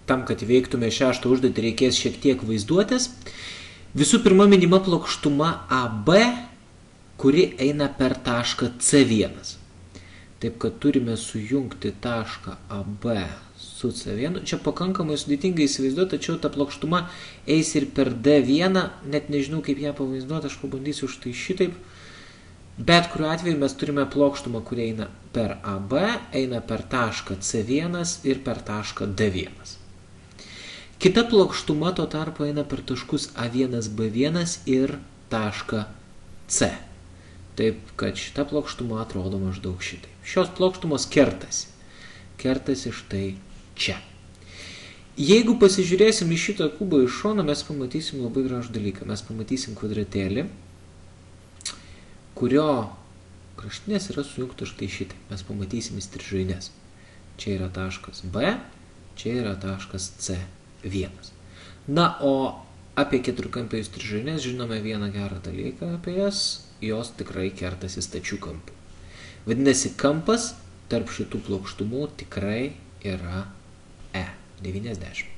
tam, kad įveiktume šeštą užduotį, reikės šiek tiek vaizduotės. Visų pirma, minima plokštuma AB, kuri eina per tašką C1. Taip, kad turime sujungti tašką AB su C1. Čia pakankamai sudėtingai įsivaizduoti, tačiau ta plokštuma eis ir per D1. Net nežinau, kaip ją pavaizduoti, aš pabandysiu štai šitaip. Bet kuriuo atveju mes turime plokštumą, kuri eina per AB, eina per tašką C1 ir per tašką D1. Kita plokštuma tuo tarpu eina per taškus A1, B1 ir tašką C. Taip, kad šita plokštuma atrodo maždaug šitaip. Šios plokštumos kertasi. Kertasi štai čia. Jeigu pasižiūrėsim į šitą kubą iš šono, mes pamatysim labai gražų dalyką. Mes pamatysim kvadratėlį, kurio kraštinės yra sujungtos štai šitaip. Mes pamatysim įstrižainės. Čia yra taškas B, čia yra taškas C1. Na, o apie keturkampę įstrižainės žinome vieną gerą dalyką apie jas. Jos tikrai kertasi stačių kampų. Vadinasi, kampas tarp šitų plokštumų tikrai yra E90.